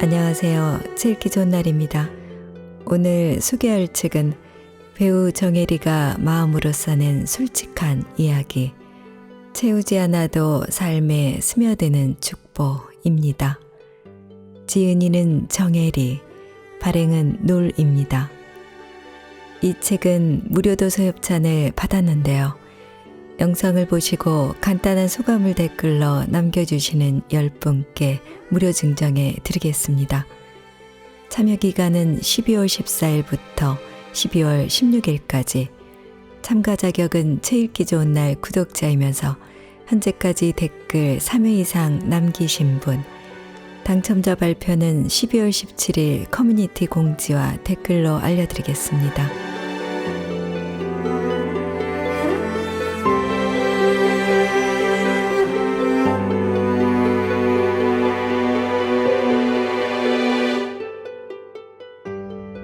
안녕하세요. 책 읽기 좋은 날입니다. 오늘 소개할 책은 배우 정혜리가 마음으로 써낸 솔직한 이야기, 채우지 않아도 삶에 스며드는 축복입니다. 지은이는 정혜리, 발행은 놀입니다. 이 책은 무료 도서 협찬을 받았는데요. 영상을 보시고 간단한 소감을 댓글로 남겨주시는 10분께 무료 증정해 드리겠습니다. 참여 기간은 12월 14일부터 12월 16일까지. 참가 자격은 책 읽기 좋은 날 구독자이면서 현재까지 댓글 3회 이상 남기신 분, 당첨자 발표는 12월 17일 커뮤니티 공지와 댓글로 알려드리겠습니다.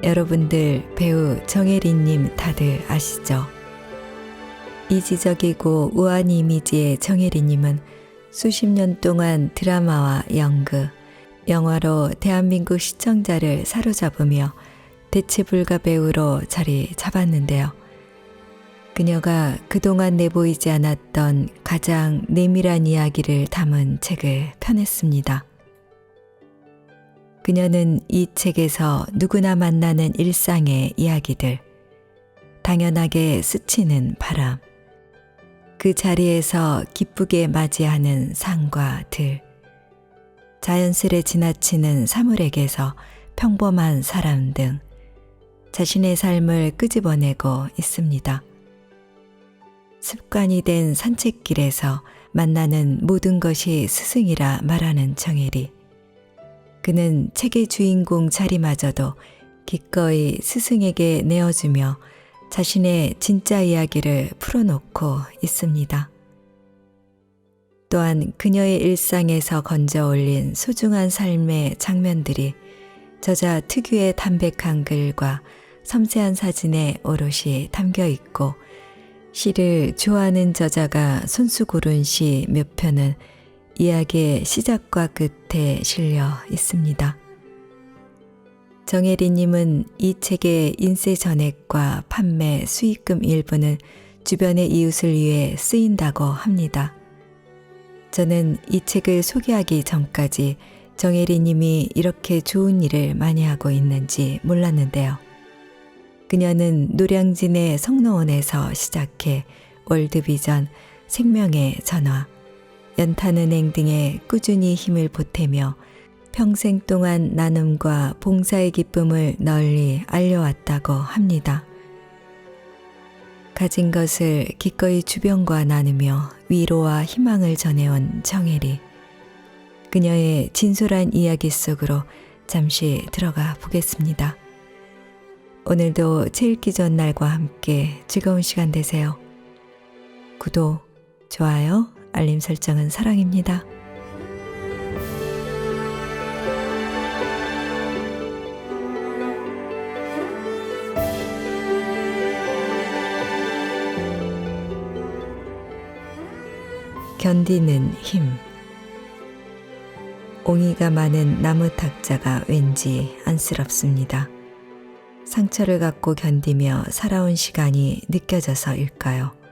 여러분들 배우 정혜리님 다들 아시죠? 이지적이고 우아한 이미지의 정혜리님은 수십 년 동안 드라마와 연극, 영화로 대한민국 시청자를 사로잡으며 대체불가 배우로 자리 잡았는데요. 그녀가 그동안 내보이지 않았던 가장 내밀한 이야기를 담은 책을 펴냈습니다. 그녀는 이 책에서 누구나 만나는 일상의 이야기들, 당연하게 스치는 바람, 그 자리에서 기쁘게 맞이하는 산과 들, 자연스레 지나치는 사물에게서 평범한 사람 등 자신의 삶을 끄집어내고 있습니다. 습관이 된 산책길에서 만나는 모든 것이 스승이라 말하는 정혜리. 그는 책의 주인공 자리마저도 기꺼이 스승에게 내어주며 자신의 진짜 이야기를 풀어놓고 있습니다. 또한 그녀의 일상에서 건져 올린 소중한 삶의 장면들이 저자 특유의 담백한 글과 섬세한 사진에 오롯이 담겨 있고, 시를 좋아하는 저자가 손수 고른 시 몇 편은 이야기의 시작과 끝에 실려 있습니다. 정혜리님은 이 책의 인쇄 전액과 판매 수익금 일부는 주변의 이웃을 위해 쓰인다고 합니다. 저는 이 책을 소개하기 전까지 정혜리님이 이렇게 좋은 일을 많이 하고 있는지 몰랐는데요. 그녀는 노량진의 성노원에서 시작해 월드비전, 생명의 전화, 연탄은행 등에 꾸준히 힘을 보태며 평생 동안 나눔과 봉사의 기쁨을 널리 알려왔다고 합니다. 가진 것을 기꺼이 주변과 나누며 위로와 희망을 전해온 정혜리. 그녀의 진솔한 이야기 속으로 잠시 들어가 보겠습니다. 오늘도 책 읽기 좋은 날과 함께 즐거운 시간 되세요. 구독, 좋아요, 알림 설정은 사랑입니다. 견디는 힘. 옹이가 많은 나무 탁자가 왠지 안쓰럽습니다. 상처를 갖고 견디며 살아온 시간이 느껴져서일까요?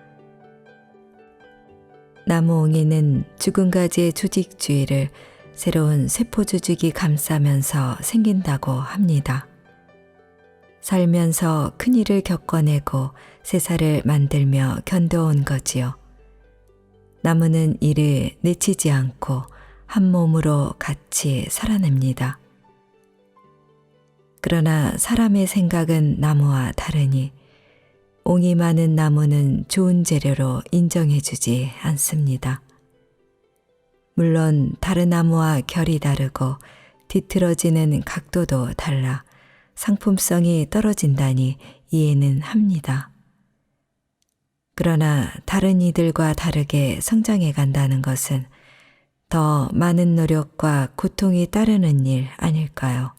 나무옹이는 죽은 가지의 조직주의를 새로운 세포조직이 감싸면서 생긴다고 합니다. 살면서 큰일을 겪어내고 새살을 만들며 견뎌온 거지요. 나무는 이를 내치지 않고 한 몸으로 같이 살아냅니다. 그러나 사람의 생각은 나무와 다르니 옹이 많은 나무는 좋은 재료로 인정해주지 않습니다. 물론 다른 나무와 결이 다르고 뒤틀어지는 각도도 달라 상품성이 떨어진다니 이해는 합니다. 그러나 다른 이들과 다르게 성장해 간다는 것은 더 많은 노력과 고통이 따르는 일 아닐까요?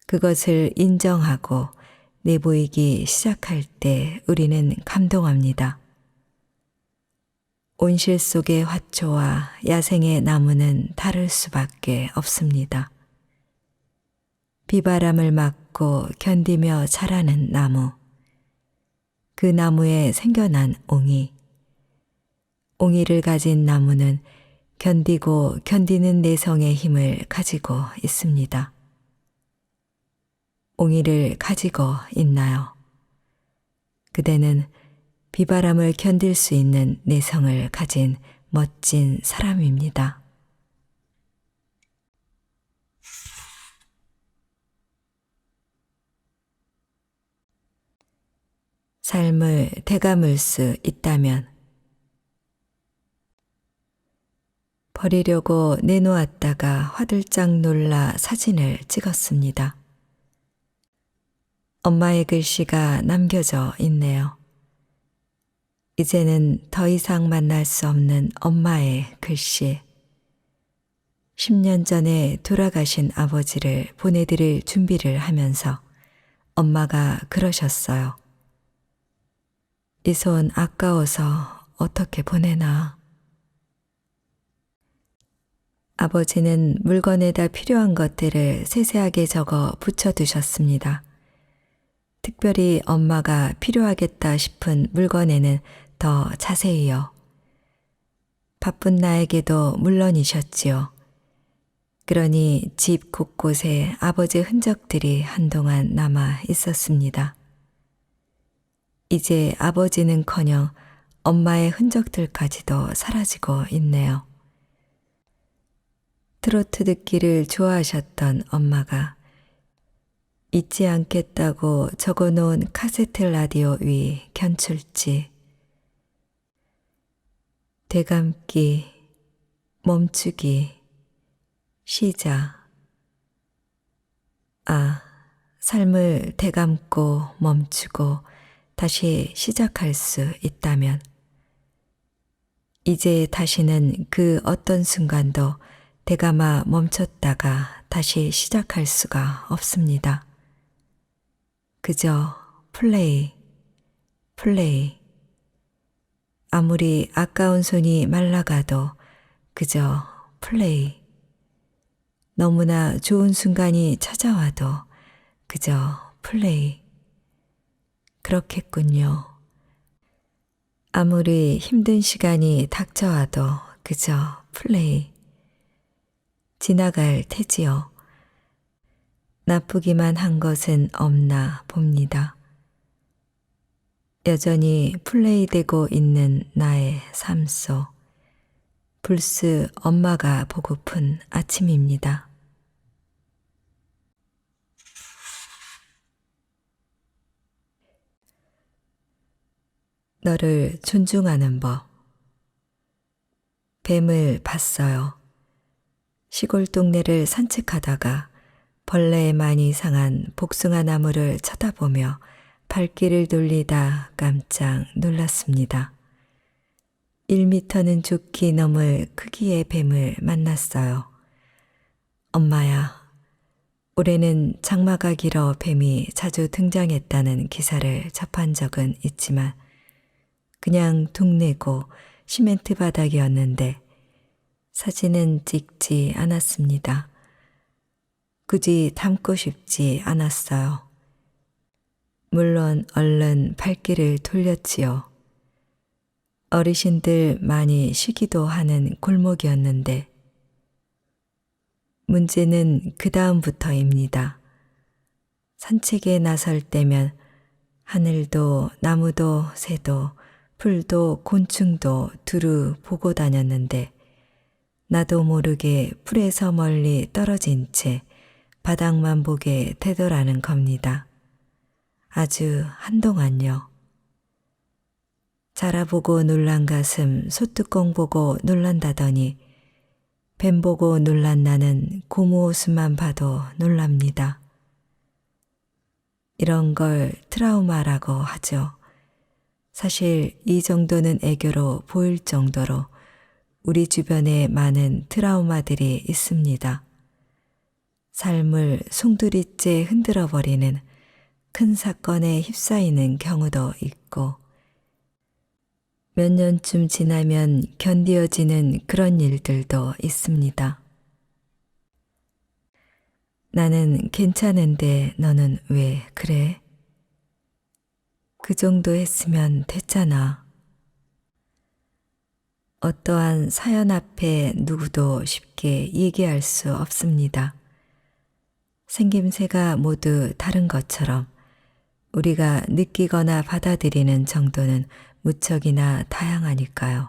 그것을 인정하고 내보이기 시작할 때 우리는 감동합니다. 온실 속의 화초와 야생의 나무는 다를 수밖에 없습니다. 비바람을 맞고 견디며 자라는 나무. 그 나무에 생겨난 옹이. 옹이를 가진 나무는 견디고 견디는 내성의 힘을 가지고 있습니다. 옹이를 가지고 있나요? 그대는 비바람을 견딜 수 있는 내성을 가진 멋진 사람입니다. 삶을 되감을 수 있다면 버리려고 내놓았다가 화들짝 놀라 사진을 찍었습니다. 엄마의 글씨가 남겨져 있네요. 이제는 더 이상 만날 수 없는 엄마의 글씨. 10년 전에 돌아가신 아버지를 보내드릴 준비를 하면서 엄마가 그러셨어요. 이 손 아까워서 어떻게 보내나. 아버지는 물건에다 필요한 것들을 세세하게 적어 붙여두셨습니다. 특별히 엄마가 필요하겠다 싶은 물건에는 더 자세히요. 바쁜 나에게도 물론이셨지요. 그러니 집 곳곳에 아버지 흔적들이 한동안 남아 있었습니다. 이제 아버지는커녕 엄마의 흔적들까지도 사라지고 있네요. 트로트 듣기를 좋아하셨던 엄마가 잊지 않겠다고 적어놓은 카세트 라디오 위 견출지. 되감기, 멈추기, 시작. 삶을 되감고 멈추고 다시 시작할 수 있다면 이제 다시는 그 어떤 순간도 되감아 멈췄다가 다시 시작할 수가 없습니다. 그저 플레이, 플레이. 아무리 아까운 손이 말라가도 그저 플레이. 너무나 좋은 순간이 찾아와도 그저 플레이. 그렇겠군요. 아무리 힘든 시간이 닥쳐와도 그저 플레이. 지나갈 테지요. 나쁘기만 한 것은 없나 봅니다. 여전히 플레이되고 있는 나의 삶 속 불스 엄마가 보고픈 아침입니다. 너를 존중하는 법. 뱀을 봤어요. 시골 동네를 산책하다가 벌레에 많이 상한 복숭아 나무를 쳐다보며 발길을 돌리다 깜짝 놀랐습니다. 1미터는 좋게 넘을 크기의 뱀을 만났어요. 엄마야, 올해는 장마가 길어 뱀이 자주 등장했다는 기사를 접한 적은 있지만 그냥 동네고 시멘트 바닥이었는데 사진은 찍지 않았습니다. 굳이 담고 싶지 않았어요. 물론 얼른 발길을 돌렸지요. 어르신들 많이 쉬기도 하는 골목이었는데 문제는 그 다음부터입니다. 산책에 나설 때면 하늘도 나무도 새도 풀도 곤충도 두루 보고 다녔는데 나도 모르게 풀에서 멀리 떨어진 채 바닥만 보게 되더라는 겁니다. 아주 한동안요. 자라보고 놀란 가슴 소뚜껑 보고 놀란다더니 뱀 보고 놀란 나는 고무 옷만 봐도 놀랍니다. 이런 걸 트라우마라고 하죠. 사실 이 정도는 애교로 보일 정도로 우리 주변에 많은 트라우마들이 있습니다. 삶을 송두리째 흔들어버리는 큰 사건에 휩싸이는 경우도 있고 몇 년쯤 지나면 견디어지는 그런 일들도 있습니다. 나는 괜찮은데 너는 왜 그래? 그 정도 했으면 됐잖아. 어떠한 사연 앞에 누구도 쉽게 얘기할 수 없습니다. 생김새가 모두 다른 것처럼 우리가 느끼거나 받아들이는 정도는 무척이나 다양하니까요.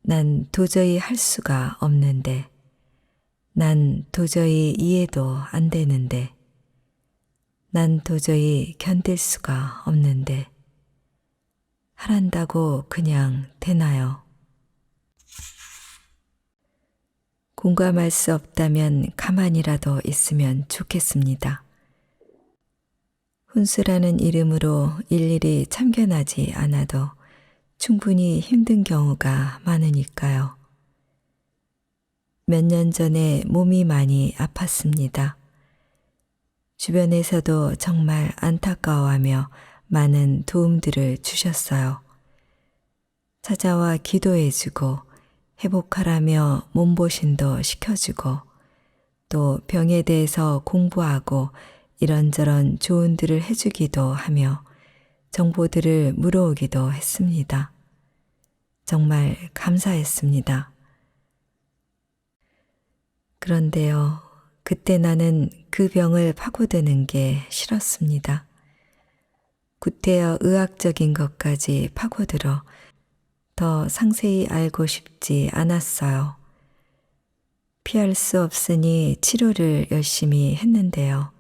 난 도저히 할 수가 없는데, 난 도저히 이해도 안 되는데, 난 도저히 견딜 수가 없는데, 하란다고 그냥 되나요? 공감할 수 없다면 가만히라도 있으면 좋겠습니다. 훈수라는 이름으로 일일이 참견하지 않아도 충분히 힘든 경우가 많으니까요. 몇 년 전에 몸이 많이 아팠습니다. 주변에서도 정말 안타까워하며 많은 도움들을 주셨어요. 찾아와 기도해주고 회복하라며 몸보신도 시켜주고 또 병에 대해서 공부하고 이런저런 조언들을 해주기도 하며 정보들을 물어오기도 했습니다. 정말 감사했습니다. 그런데요, 그때 나는 그 병을 파고드는 게 싫었습니다. 구태여 의학적인 것까지 파고들어 더 상세히 알고 싶지 않았어요. 피할 수 없으니 치료를 열심히 했는데요.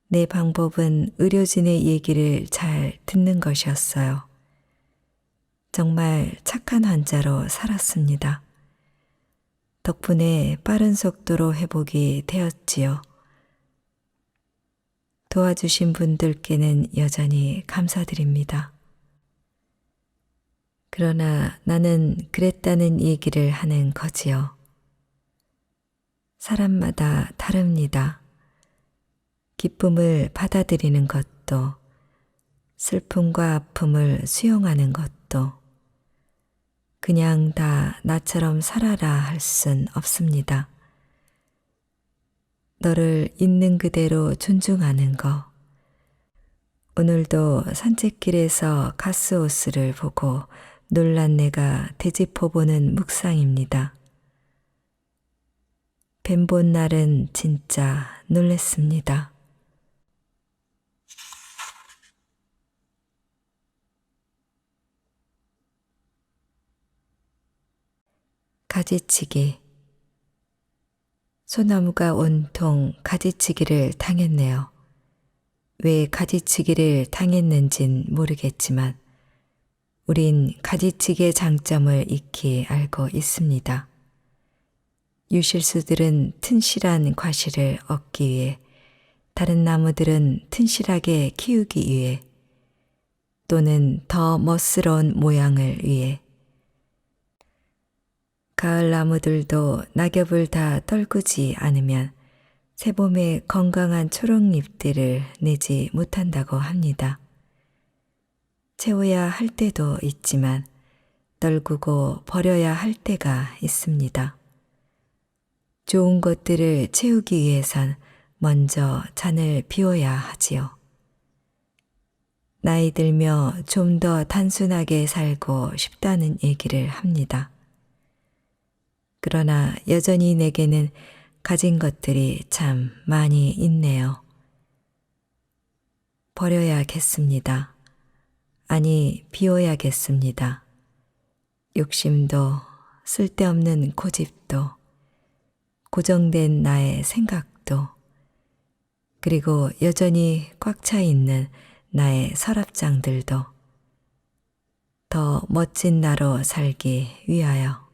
내 방법은 의료진의 얘기를 잘 듣는 것이었어요. 정말 착한 환자로 살았습니다. 덕분에 빠른 속도로 회복이 되었지요. 도와주신 분들께는 여전히 감사드립니다. 그러나 나는 그랬다는 얘기를 하는 거지요. 사람마다 다릅니다. 기쁨을 받아들이는 것도, 슬픔과 아픔을 수용하는 것도, 그냥 다 나처럼 살아라 할 순 없습니다. 너를 있는 그대로 존중하는 거. 오늘도 산책길에서 가스호스를 보고 놀란 내가 되짚어보는 묵상입니다. 뱀 본 날은 진짜 놀랬습니다. 가지치기. 소나무가 온통 가지치기를 당했네요. 왜 가지치기를 당했는진 모르겠지만 우린 가지치기의 장점을 익히 알고 있습니다. 유실수들은 튼실한 과실을 얻기 위해, 다른 나무들은 튼실하게 키우기 위해, 또는 더 멋스러운 모양을 위해, 가을 나무들도 낙엽을 다 떨구지 않으면 새봄의 건강한 초록잎들을 내지 못한다고 합니다. 채워야 할 때도 있지만 떨구고 버려야 할 때가 있습니다. 좋은 것들을 채우기 위해선 먼저 잔을 비워야 하지요. 나이 들며 좀 더 단순하게 살고 싶다는 얘기를 합니다. 그러나 여전히 내게는 가진 것들이 참 많이 있네요. 버려야겠습니다. 아니, 비워야겠습니다. 욕심도, 쓸데없는 고집도, 고정된 나의 생각도, 그리고 여전히 꽉 차 있는 나의 서랍장들도 더 멋진 나로 살기 위하여.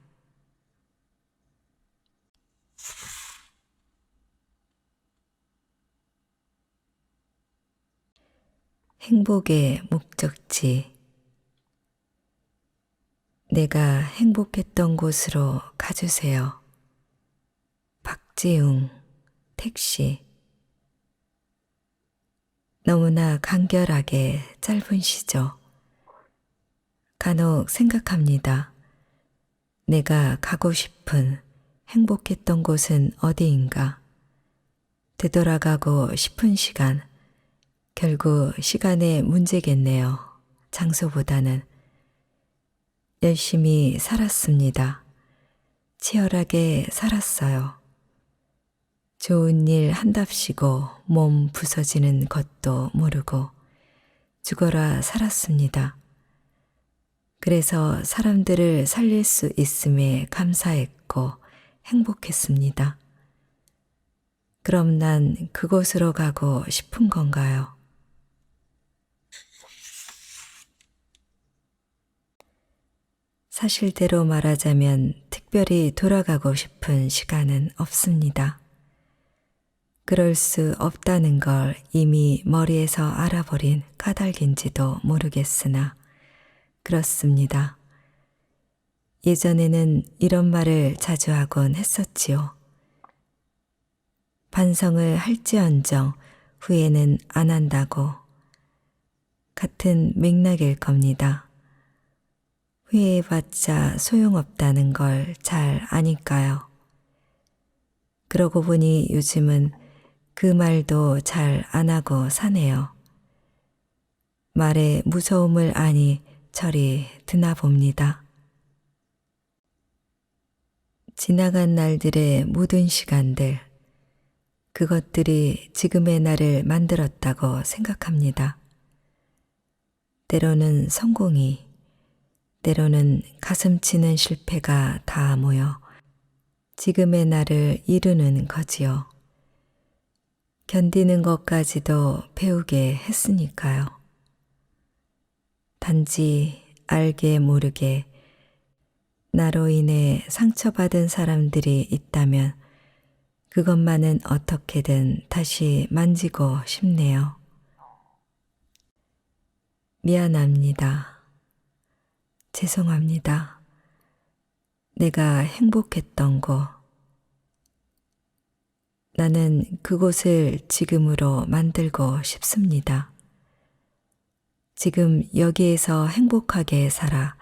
행복의 목적지. 내가 행복했던 곳으로 가주세요. 박지웅, 택시. 너무나 간결하게 짧은 시죠. 간혹 생각합니다. 내가 가고 싶은 행복했던 곳은 어디인가? 되돌아가고 싶은 시간. 결국 시간의 문제겠네요. 장소보다는. 열심히 살았습니다. 치열하게 살았어요. 좋은 일 한답시고 몸 부서지는 것도 모르고 죽어라 살았습니다. 그래서 사람들을 살릴 수 있음에 감사했고 행복했습니다. 그럼 난 그곳으로 가고 싶은 건가요? 사실대로 말하자면 특별히 돌아가고 싶은 시간은 없습니다. 그럴 수 없다는 걸 이미 머리에서 알아버린 까닭인지도 모르겠으나 그렇습니다. 예전에는 이런 말을 자주 하곤 했었지요. 반성을 할지언정 후회는 안 한다고. 같은 맥락일 겁니다. 후회해봤자 소용없다는 걸 잘 아니까요. 그러고 보니 요즘은 그 말도 잘 안 하고 사네요. 말의 무서움을 아니 철이 드나 봅니다. 지나간 날들의 모든 시간들, 그것들이 지금의 나를 만들었다고 생각합니다. 때로는 성공이, 때로는 가슴 치는 실패가 다 모여 지금의 나를 이루는 거지요. 견디는 것까지도 배우게 했으니까요. 단지 알게 모르게 나로 인해 상처받은 사람들이 있다면 그것만은 어떻게든 다시 만지고 싶네요. 미안합니다. 죄송합니다. 내가 행복했던 곳. 나는 그곳을 지금으로 만들고 싶습니다. 지금 여기에서 행복하게 살아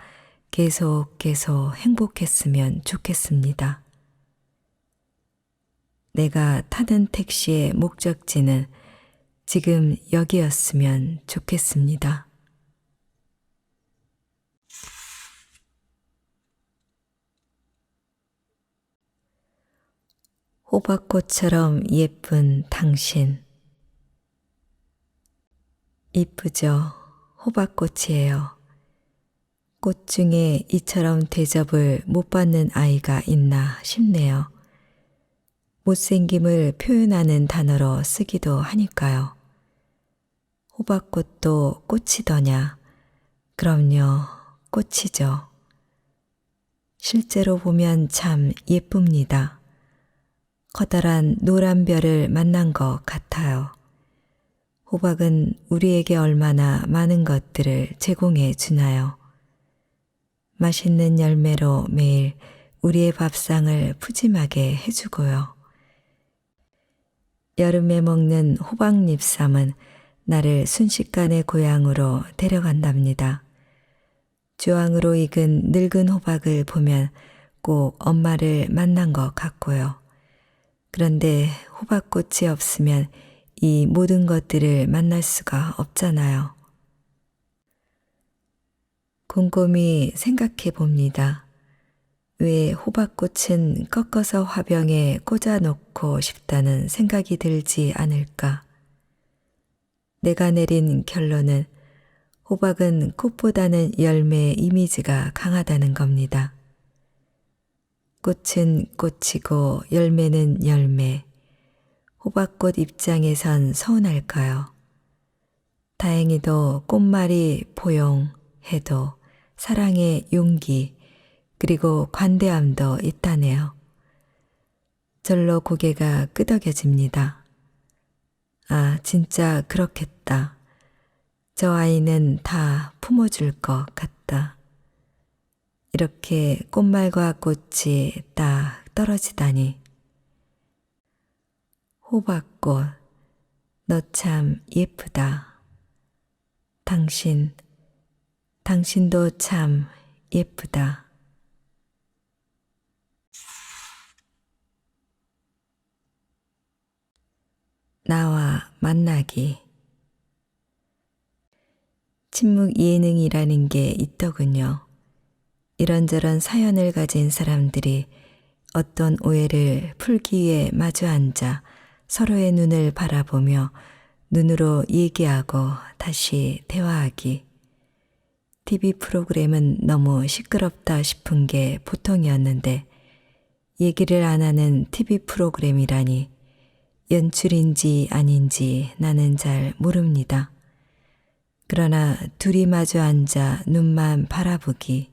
계속 행복했으면 좋겠습니다. 내가 타는 택시의 목적지는 지금 여기였으면 좋겠습니다. 호박꽃처럼 예쁜 당신. 이쁘죠? 호박꽃이에요. 꽃 중에 이처럼 대접을 못 받는 아이가 있나 싶네요. 못생김을 표현하는 단어로 쓰기도 하니까요. 호박꽃도 꽃이더냐? 그럼요, 꽃이죠. 실제로 보면 참 예쁩니다. 커다란 노란 별을 만난 것 같아요. 호박은 우리에게 얼마나 많은 것들을 제공해 주나요? 맛있는 열매로 매일 우리의 밥상을 푸짐하게 해주고요. 여름에 먹는 호박잎쌈은 나를 순식간에 고향으로 데려간답니다. 주황으로 익은 늙은 호박을 보면 꼭 엄마를 만난 것 같고요. 그런데 호박꽃이 없으면 이 모든 것들을 만날 수가 없잖아요. 곰곰이 생각해 봅니다. 왜 호박꽃은 꺾어서 화병에 꽂아 놓고 싶다는 생각이 들지 않을까? 내가 내린 결론은 호박은 꽃보다는 열매의 이미지가 강하다는 겁니다. 꽃은 꽃이고 열매는 열매. 호박꽃 입장에선 서운할까요? 다행히도 꽃말이 포용해도 사랑의 용기 그리고 관대함도 있다네요. 절로 고개가 끄덕여집니다. 아, 진짜 그렇겠다. 저 아이는 다 품어줄 것 같다. 이렇게 꽃말과 꽃이 딱 떨어지다니. 호박꽃, 너 참 예쁘다. 당신도 참 예쁘다. 만나기. 침묵 예능이라는 게 있더군요. 이런저런 사연을 가진 사람들이 어떤 오해를 풀기 위해 마주 앉아 서로의 눈을 바라보며 눈으로 얘기하고 다시 대화하기. TV 프로그램은 너무 시끄럽다 싶은 게 보통이었는데 얘기를 안 하는 TV 프로그램이라니 연출인지 아닌지 나는 잘 모릅니다. 그러나 둘이 마주 앉아 눈만 바라보기.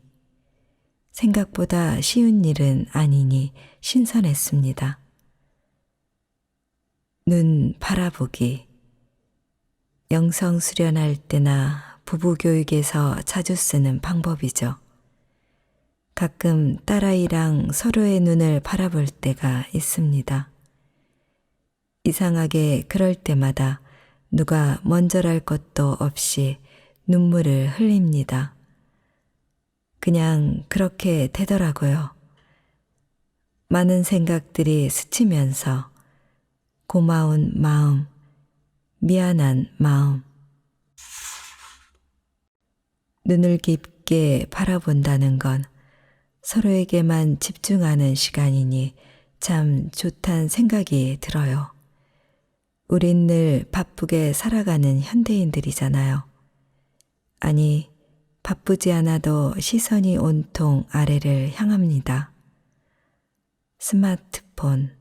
생각보다 쉬운 일은 아니니 신선했습니다. 눈 바라보기. 영성 수련할 때나 부부 교육에서 자주 쓰는 방법이죠. 가끔 딸아이랑 서로의 눈을 바라볼 때가 있습니다. 이상하게 그럴 때마다 누가 먼저랄 것도 없이 눈물을 흘립니다. 그냥 그렇게 되더라고요. 많은 생각들이 스치면서 고마운 마음, 미안한 마음. 눈을 깊게 바라본다는 건 서로에게만 집중하는 시간이니 참 좋단 생각이 들어요. 우린 늘 바쁘게 살아가는 현대인들이잖아요. 아니, 바쁘지 않아도 시선이 온통 아래를 향합니다. 스마트폰.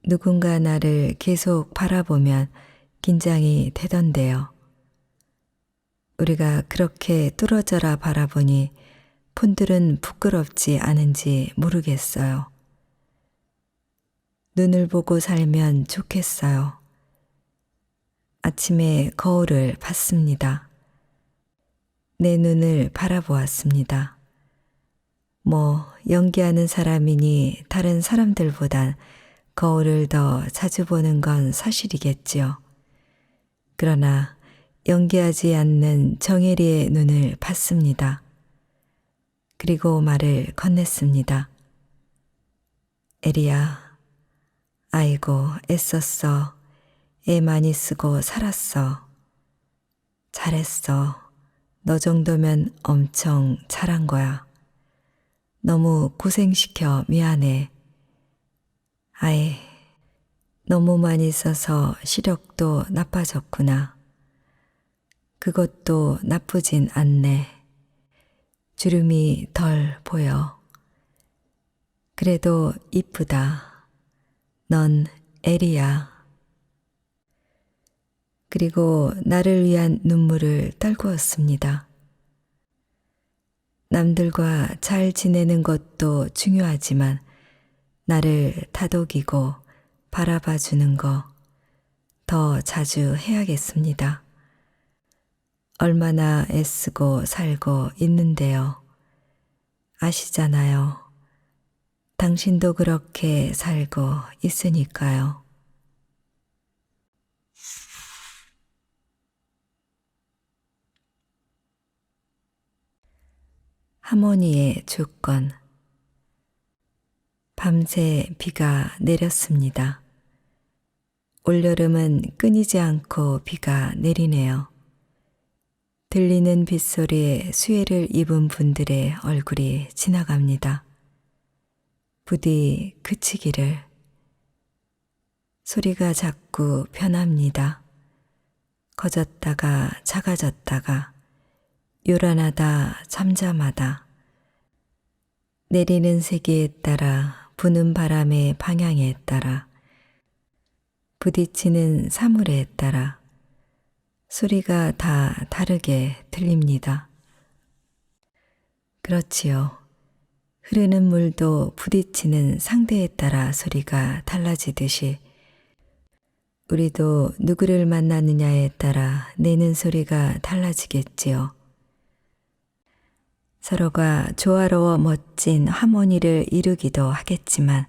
누군가 나를 계속 바라보면 긴장이 되던데요. 우리가 그렇게 뚫어져라 바라보니 폰들은 부끄럽지 않은지 모르겠어요. 눈을 보고 살면 좋겠어요. 아침에 거울을 봤습니다. 내 눈을 바라보았습니다. 연기하는 사람이니 다른 사람들보단 거울을 더 자주 보는 건 사실이겠지요. 그러나 연기하지 않는 정혜리의 눈을 봤습니다. 그리고 말을 건넸습니다. 에리야, 아이고 애썼어. 애 많이 쓰고 살았어. 잘했어. 너 정도면 엄청 잘한 거야. 너무 고생시켜 미안해. 아이, 너무 많이 써서 시력도 나빠졌구나. 그것도 나쁘진 않네. 주름이 덜 보여. 그래도 이쁘다. 넌 에리야. 그리고 나를 위한 눈물을 떨구었습니다. 남들과 잘 지내는 것도 중요하지만 나를 다독이고 바라봐 주는 거 더 자주 해야겠습니다. 얼마나 애쓰고 살고 있는데요. 아시잖아요. 당신도 그렇게 살고 있으니까요. 하모니의 조건. 밤새 비가 내렸습니다. 올여름은 끊이지 않고 비가 내리네요. 들리는 빗소리에 수혜를 입은 분들의 얼굴이 지나갑니다. 부디 그치기를. 소리가 자꾸 변합니다. 커졌다가 작아졌다가 요란하다 잠잠하다. 내리는 세기에 따라 부는 바람의 방향에 따라 부딪히는 사물에 따라 소리가 다 다르게 들립니다. 그렇지요. 흐르는 물도 부딪히는 상대에 따라 소리가 달라지듯이 우리도 누구를 만나느냐에 따라 내는 소리가 달라지겠지요. 서로가 조화로워 멋진 하모니를 이루기도 하겠지만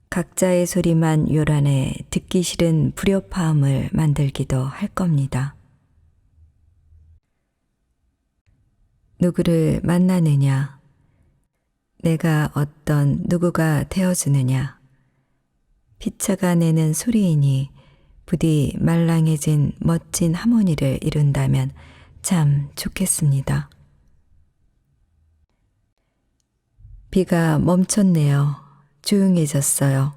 각자의 소리만 요란해 듣기 싫은 불협화음을 만들기도 할 겁니다. 누구를 만나느냐, 내가 어떤 누구가 되어주느냐, 피차가 내는 소리이니 부디 말랑해진 멋진 하모니를 이룬다면 참 좋겠습니다. 비가 멈췄네요. 조용해졌어요.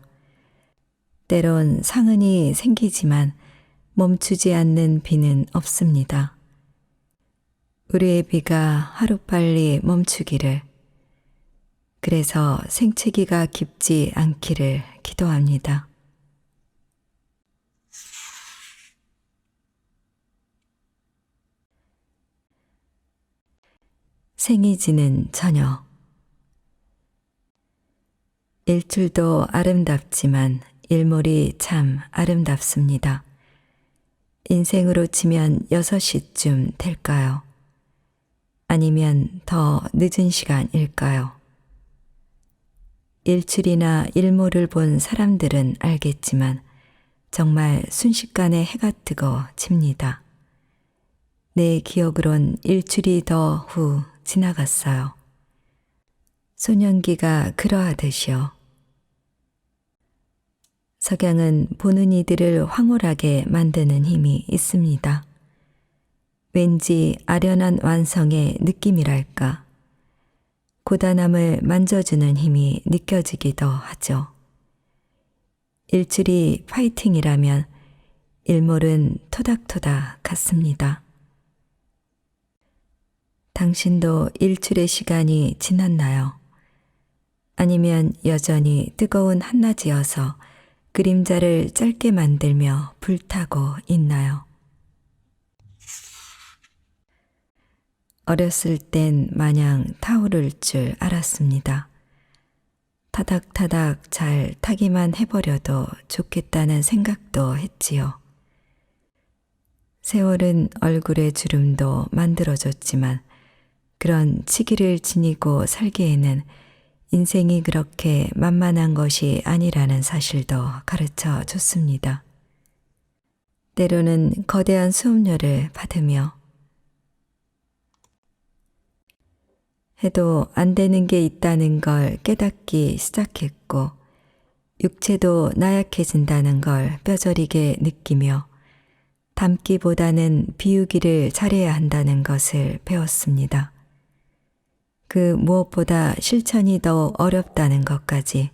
때론 상흔이 생기지만 멈추지 않는 비는 없습니다. 우리의 비가 하루빨리 멈추기를, 그래서 생채기가 깊지 않기를 기도합니다. 생이 지는 저녁. 일출도 아름답지만 일몰이 참 아름답습니다. 인생으로 치면 6시쯤 될까요? 아니면 더 늦은 시간일까요? 일출이나 일몰을 본 사람들은 알겠지만 정말 순식간에 해가 뜨고 집니다. 내 기억으론 일출이 더 후 지나갔어요. 소년기가 그러하듯이요. 석양은 보는 이들을 황홀하게 만드는 힘이 있습니다. 왠지 아련한 완성의 느낌이랄까. 고단함을 만져주는 힘이 느껴지기도 하죠. 일출이 파이팅이라면 일몰은 토닥토닥 같습니다. 당신도 일출의 시간이 지났나요? 아니면 여전히 뜨거운 한낮이어서 그림자를 짧게 만들며 불타고 있나요? 어렸을 땐 마냥 타오를 줄 알았습니다. 타닥타닥 잘 타기만 해버려도 좋겠다는 생각도 했지요. 세월은 얼굴의 주름도 만들어줬지만 그런 치기를 지니고 살기에는 인생이 그렇게 만만한 것이 아니라는 사실도 가르쳐 줬습니다. 때로는 거대한 수업료를 받으며 해도 안 되는 게 있다는 걸 깨닫기 시작했고 육체도 나약해진다는 걸 뼈저리게 느끼며 담기보다는 비우기를 잘해야 한다는 것을 배웠습니다. 그 무엇보다 실천이 더 어렵다는 것까지.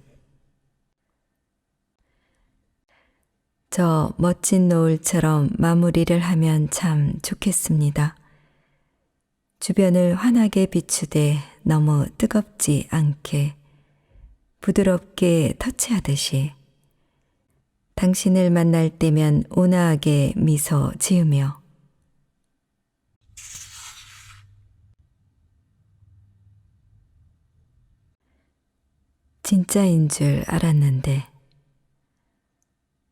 저 멋진 노을처럼 마무리를 하면 참 좋겠습니다. 주변을 환하게 비추되 너무 뜨겁지 않게 부드럽게 터치하듯이 당신을 만날 때면 온화하게 미소 지으며 진짜인 줄 알았는데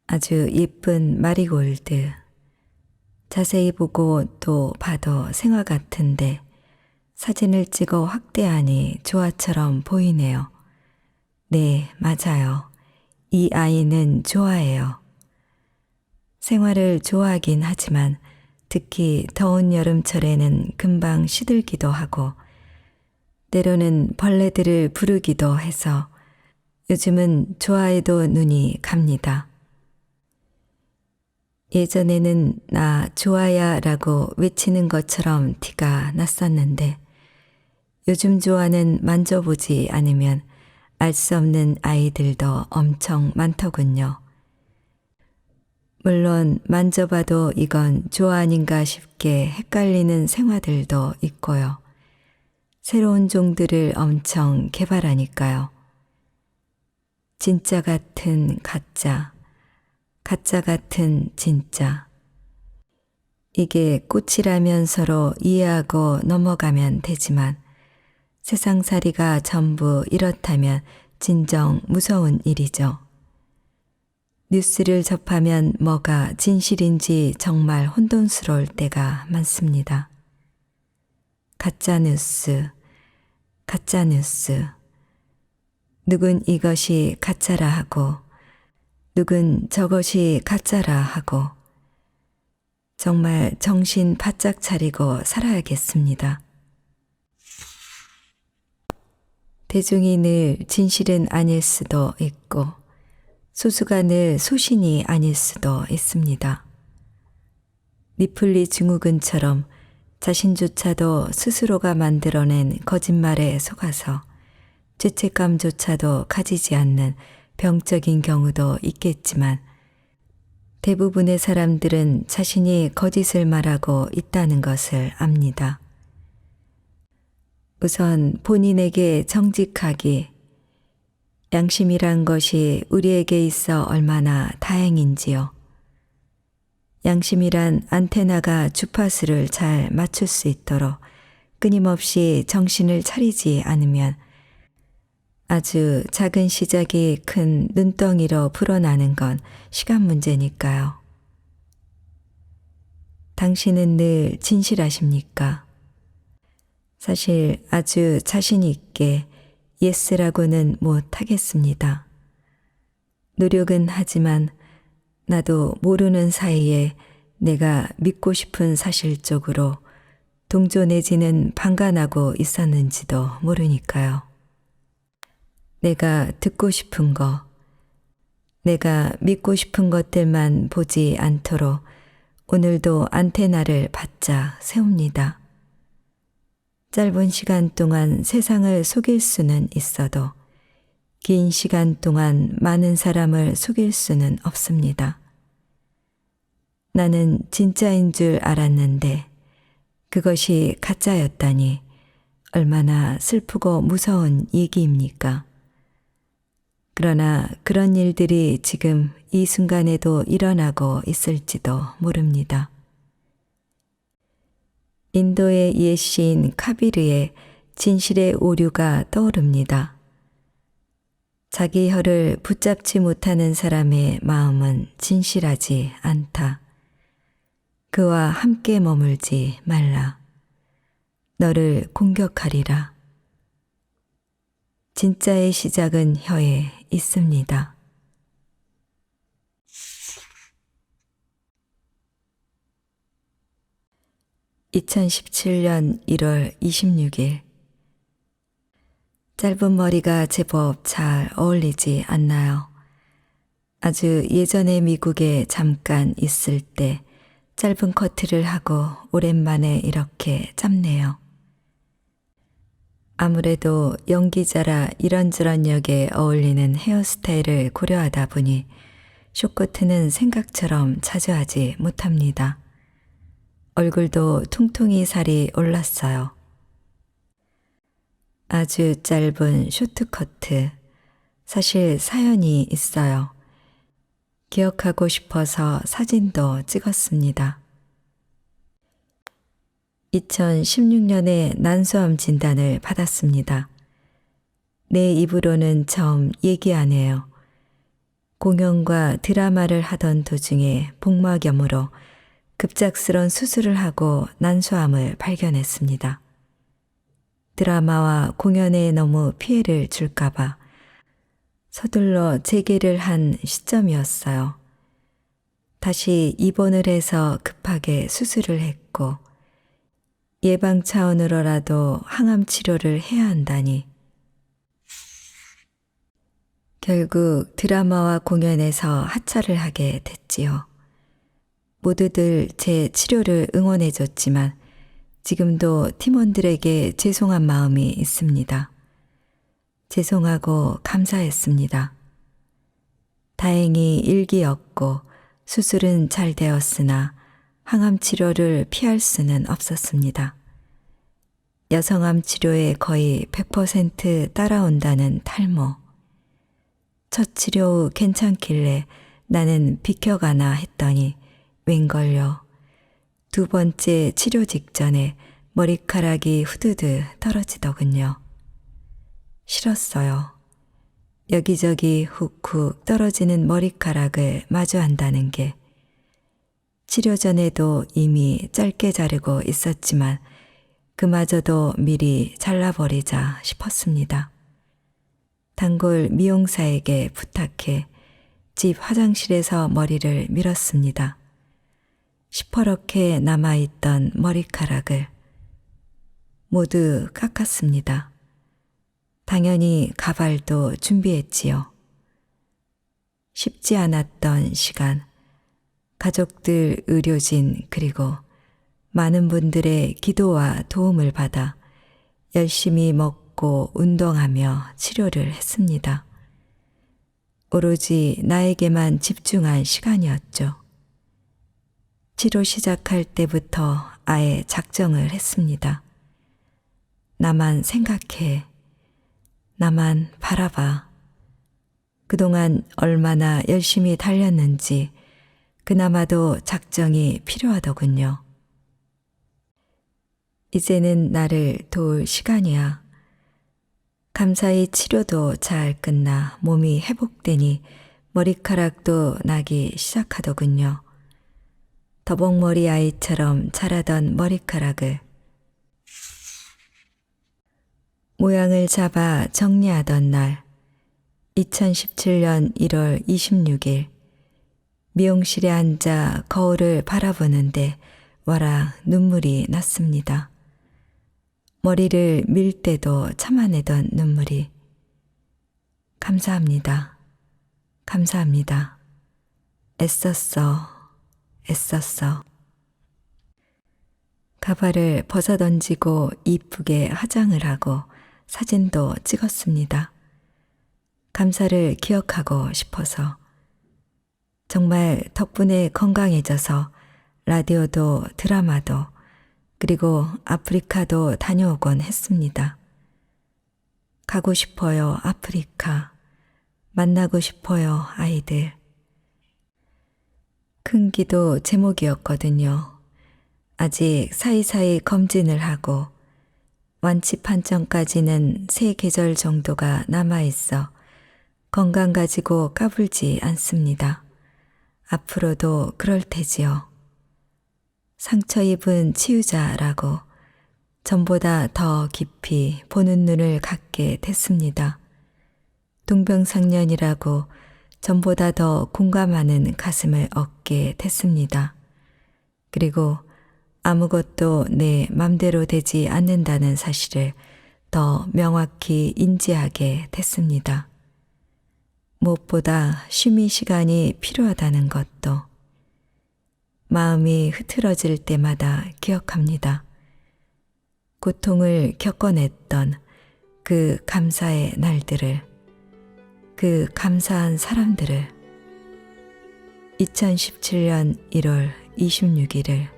아주 예쁜 마리골드. 자세히 보고 또 봐도 생화 같은데 사진을 찍어 확대하니 조화처럼 보이네요. 네, 맞아요. 이 아이는 좋아해요. 생화를 좋아하긴 하지만 특히 더운 여름철에는 금방 시들기도 하고 때로는 벌레들을 부르기도 해서 요즘은 좋아해도 눈이 갑니다. 예전에는 나 좋아야 라고 외치는 것처럼 티가 났었는데 요즘 좋아는 만져보지 않으면 알 수 없는 아이들도 엄청 많더군요. 물론 만져봐도 이건 좋아 아닌가 싶게 헷갈리는 생화들도 있고요. 새로운 종들을 엄청 개발하니까요. 진짜 같은 가짜, 가짜 같은 진짜. 이게 꽃이라면 서로 이해하고 넘어가면 되지만 세상살이가 전부 이렇다면 진정 무서운 일이죠. 뉴스를 접하면 뭐가 진실인지 정말 혼돈스러울 때가 많습니다. 가짜뉴스, 가짜뉴스. 누군 이것이 가짜라 하고 누군 저것이 가짜라 하고 정말 정신 바짝 차리고 살아야겠습니다. 대중이 늘 진실은 아닐 수도 있고 소수가 늘 소신이 아닐 수도 있습니다. 니플리 증후군처럼 자신조차도 스스로가 만들어낸 거짓말에 속아서 죄책감조차도 가지지 않는 병적인 경우도 있겠지만 대부분의 사람들은 자신이 거짓을 말하고 있다는 것을 압니다. 우선 본인에게 정직하기, 양심이란 것이 우리에게 있어 얼마나 다행인지요. 양심이란 안테나가 주파수를 잘 맞출 수 있도록 끊임없이 정신을 차리지 않으면 아주 작은 시작이 큰 눈덩이로 불어나는 건 시간 문제니까요. 당신은 늘 진실하십니까? 사실 아주 자신 있게 예스라고는 못하겠습니다. 노력은 하지만 나도 모르는 사이에 내가 믿고 싶은 사실 쪽으로 동조 내지는 방관하고 있었는지도 모르니까요. 내가 듣고 싶은 거, 내가 믿고 싶은 것들만 보지 않도록 오늘도 안테나를 바짝 세웁니다. 짧은 시간 동안 세상을 속일 수는 있어도 긴 시간 동안 많은 사람을 속일 수는 없습니다. 나는 진짜인 줄 알았는데 그것이 가짜였다니 얼마나 슬프고 무서운 얘기입니까? 그러나 그런 일들이 지금 이 순간에도 일어나고 있을지도 모릅니다. 인도의 옛 시인 카비르의 진실의 오류가 떠오릅니다. 자기 혀를 붙잡지 못하는 사람의 마음은 진실하지 않다. 그와 함께 머물지 말라. 너를 공격하리라. 진짜의 시작은 혀에 있습니다. 2017년 1월 26일 짧은 머리가 제법 잘 어울리지 않나요? 아주 예전에 미국에 잠깐 있을 때 짧은 커트를 하고 오랜만에 이렇게 짧네요. 아무래도 연기자라 이런저런 역에 어울리는 헤어스타일을 고려하다 보니 숏커트는 생각처럼 자주 하지 못합니다. 얼굴도 퉁퉁이 살이 올랐어요. 아주 짧은 쇼트커트, 사실 사연이 있어요. 기억하고 싶어서 사진도 찍었습니다. 2016년에 난소암 진단을 받았습니다. 내 입으로는 처음 얘기 안 해요. 공연과 드라마를 하던 도중에 복막염으로 급작스런 수술을 하고 난소암을 발견했습니다. 드라마와 공연에 너무 피해를 줄까봐 서둘러 재개를 한 시점이었어요. 다시 입원을 해서 급하게 수술을 했고 예방 차원으로라도 항암 치료를 해야 한다니. 결국 드라마와 공연에서 하차를 하게 됐지요. 모두들 제 치료를 응원해 줬지만 지금도 팀원들에게 죄송한 마음이 있습니다. 죄송하고 감사했습니다. 다행히 일기였고 수술은 잘 되었으나 항암 치료를 피할 수는 없었습니다. 여성암 치료에 거의 100% 따라온다는 탈모. 첫 치료 후 괜찮길래 나는 비켜가나 했더니 웬걸요. 두 번째 치료 직전에 머리카락이 후두두 떨어지더군요. 싫었어요. 여기저기 훅훅 떨어지는 머리카락을 마주한다는 게. 치료 전에도 이미 짧게 자르고 있었지만 그마저도 미리 잘라버리자 싶었습니다. 단골 미용사에게 부탁해 집 화장실에서 머리를 밀었습니다. 시퍼렇게 남아있던 머리카락을 모두 깎았습니다. 당연히 가발도 준비했지요. 쉽지 않았던 시간, 가족들, 의료진, 그리고 많은 분들의 기도와 도움을 받아 열심히 먹고 운동하며 치료를 했습니다. 오로지 나에게만 집중한 시간이었죠. 치료 시작할 때부터 아예 작정을 했습니다. 나만 생각해. 나만 바라봐. 그동안 얼마나 열심히 달렸는지 그나마도 작정이 필요하더군요. 이제는 나를 도울 시간이야. 감사히 치료도 잘 끝나 몸이 회복되니 머리카락도 나기 시작하더군요. 더벅머리 아이처럼 자라던 머리카락을 모양을 잡아 정리하던 날, 2017년 1월 26일, 미용실에 앉아 거울을 바라보는데 와락 눈물이 났습니다. 머리를 밀 때도 참아내던 눈물이. 감사합니다. 감사합니다. 애썼어. 애썼어. 가발을 벗어던지고 이쁘게 화장을 하고 사진도 찍었습니다. 감사를 기억하고 싶어서. 정말 덕분에 건강해져서 라디오도 드라마도 그리고 아프리카도 다녀오곤 했습니다. 가고 싶어요, 아프리카. 만나고 싶어요, 아이들. 큰 기도 제목이었거든요. 아직 사이사이 검진을 하고 완치 판정까지는 3계절 정도가 남아있어 건강 가지고 까불지 않습니다. 앞으로도 그럴 테지요. 상처 입은 치유자라고 전보다 더 깊이 보는 눈을 갖게 됐습니다. 동병상련이라고 전보다 더 공감하는 가슴을 얻게 됐습니다. 그리고 아무것도 내 맘대로 되지 않는다는 사실을 더 명확히 인지하게 됐습니다. 무엇보다 쉼의 시간이 필요하다는 것도 마음이 흐트러질 때마다 기억합니다. 고통을 겪어냈던 그 감사의 날들을, 그 감사한 사람들을 2017년 1월 26일을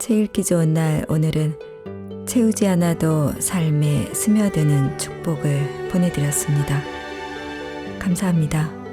책 읽기 좋은 날 오늘은 채우지 않아도 삶에 스며드는 축복을 보내드렸습니다. 감사합니다.